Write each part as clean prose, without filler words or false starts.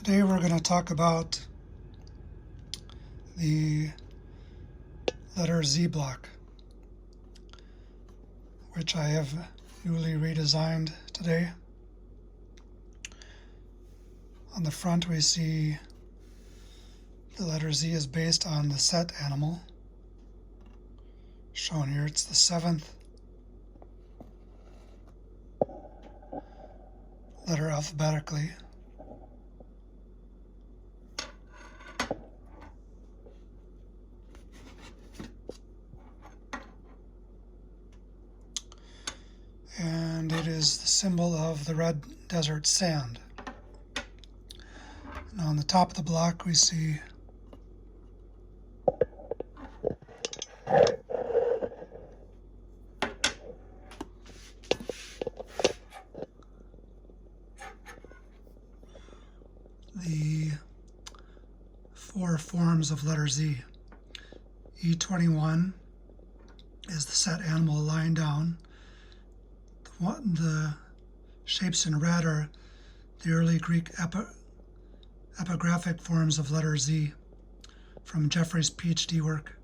Today we're going to talk about the letter Z block, which I have newly redesigned today. On the front we see the letter Z is based on the set animal. Shown here, it's the 7th letter alphabetically. And it is the symbol of the red desert sand. And on the top of the block we see the 4 forms of letter Z. E21 is the set animal lying down. The shapes in red are the early Greek epigraphic forms of letter Z from Jeffrey's PhD work.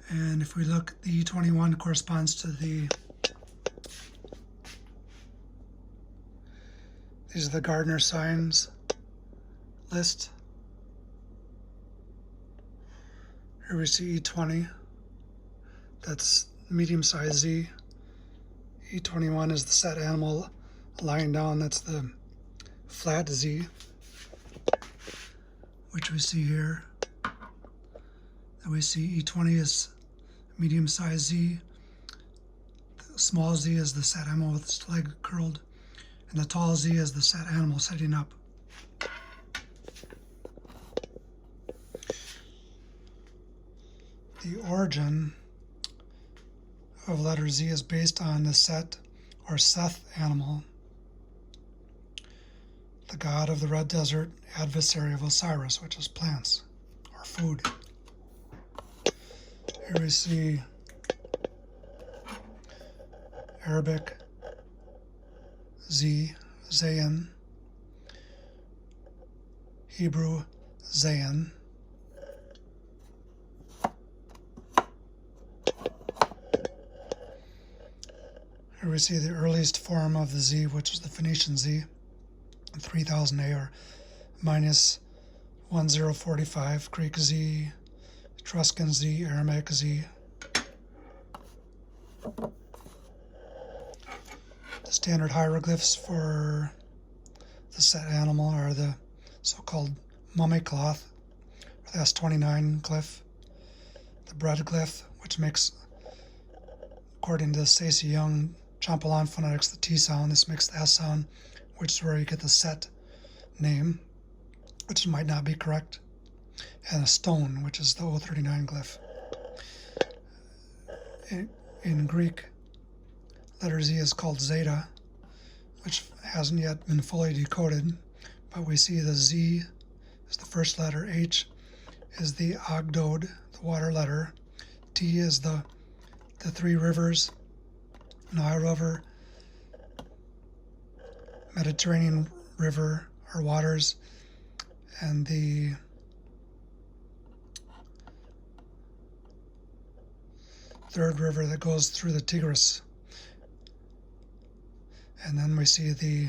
And if we look, the E21 corresponds to these are the Gardner signs list. Here we see E20, that's medium-sized Z. E21 is the set animal lying down, that's the flat Z, which we see here. Then we see E20 is medium-sized Z, the small Z is the set animal with its leg curled, and the tall Z is the set animal sitting up. The origin of letter Z is based on the Set or Seth animal, the god of the red desert, adversary of Osiris, which is plants or food. Here we see Arabic Z, Zayin, Hebrew Zayin, here we see the earliest form of the Z, which is the Phoenician Z, 3000 A or minus 1045, Greek Z, Etruscan Z, Aramaic Z. The standard hieroglyphs for the set animal are the so-called mummy cloth, or the S29 glyph, the bread glyph, which makes, according to Stacey Young, Champollion phonetics, the T sound. This makes the S sound, which is where you get the set name, which might not be correct, and a stone, which is the O39 glyph. In Greek, letter Z is called zeta, which hasn't yet been fully decoded, but we see the Z is the first letter, H is the Ogdode, the water letter, T is the 3 rivers, Nile River, Mediterranean River or waters, and the third river that goes through the Tigris. And then we see the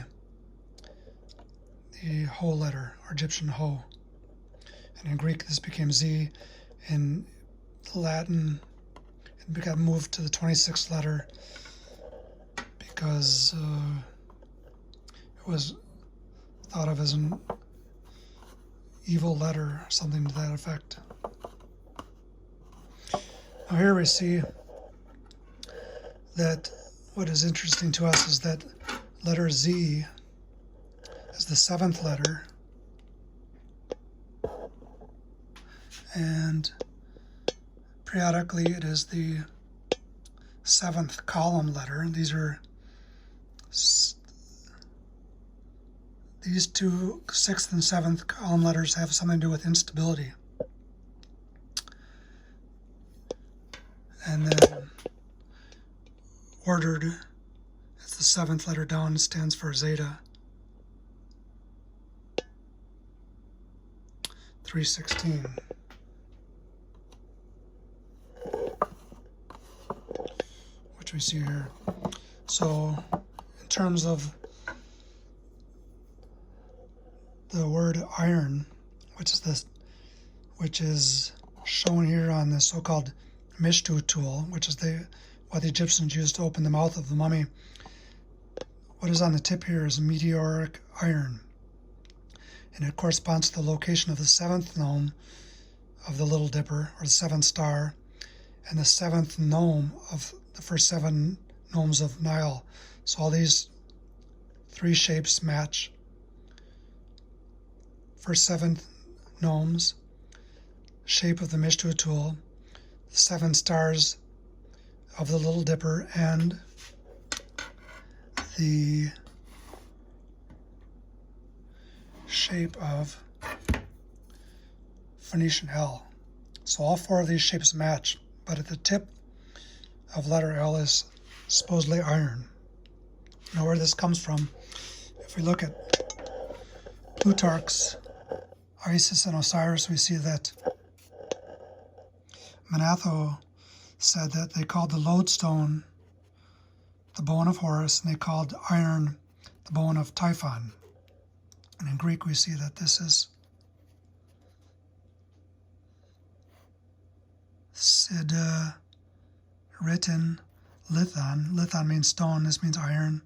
Ho letter, or Egyptian Ho. And in Greek this became Z. In Latin it got moved to the 26th letter because it was thought of as an evil letter, or something to that effect. Now here we see that what is interesting to us is that letter Z is the 7th letter, and periodically it is the 7th column letter. These two 6th and 7th column letters have something to do with instability. And then ordered, it's the 7th letter down, stands for zeta. 316, which we see here. So in terms of the word iron, which is shown here on the so-called Egypto tool, which is what the Egyptians used to open the mouth of the mummy. What is on the tip here is meteoric iron, and it corresponds to the location of the seventh gnome of the Little Dipper, or the seventh star, and the seventh gnome of the first 7 gnomes of Nile. So all these 3 shapes match. First 7 gnomes, shape of the Egypto tool, the 7 stars of the Little Dipper, and the shape of Phoenician L. So all 4 of these shapes match, but at the tip of letter L is supposedly iron. Now where this comes from, if we look at Plutarch's Isis and Osiris, we see that Manetho said that they called the lodestone the bone of Horus, and they called iron the bone of Typhon. And in Greek we see that this is Sideritin Lithon. Lithon means stone, this means iron,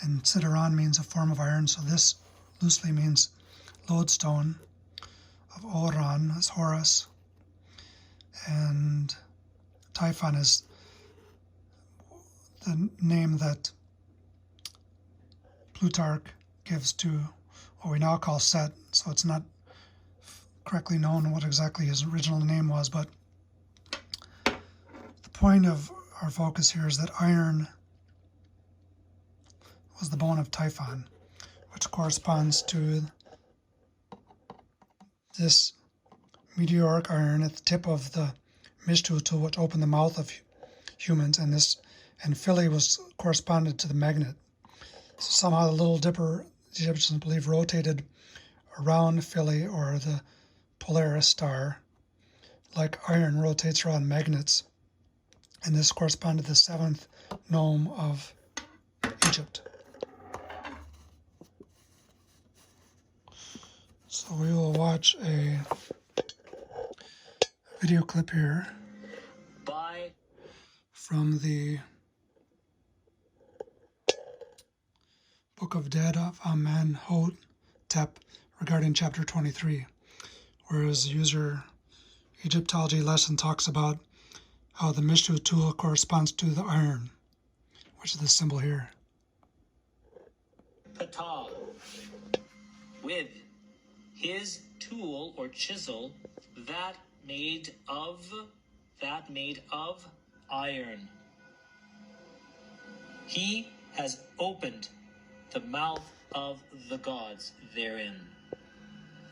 and Sideron means a form of iron, so this loosely means lodestone of Oran as Horus, and Typhon is the name that Plutarch gives to what we now call Set, so it's not correctly known what exactly his original name was, but the point of our focus here is that iron was the bone of Typhon, which corresponds to this meteoric iron at the tip of the Egypto tool, which opened the mouth of humans, and Philly was corresponded to the magnet. So somehow the Little Dipper, the Egyptians believe, rotated around Philly, or the Polaris star, like iron rotates around magnets, and this corresponded to the 7th gnome of Egypt. So we will watch a video clip here from the Book of Dead of Amenhotep regarding chapter 23, where his user Egyptology lesson talks about how the Egypto tool corresponds to the iron, which is the symbol here. Ptah, with his tool or chisel that made of iron. He has opened the mouth of the gods therein,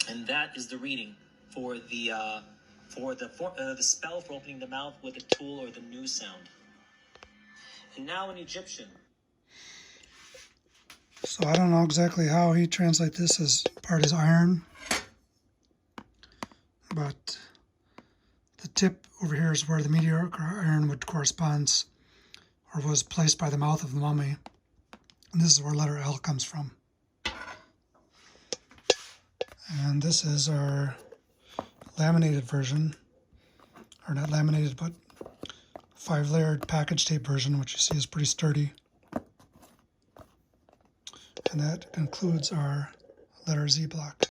and that is the reading for the spell for opening the mouth with a tool or the new sound. And now in Egyptian. So I don't know exactly how he translates this as part is iron, but the tip over here is where the meteoric iron would correspond, or was placed by the mouth of the mummy. And this is where letter L comes from. And this is our laminated version, or not laminated, but 5-layered package tape version, which you see is pretty sturdy. And that concludes our letter Z block.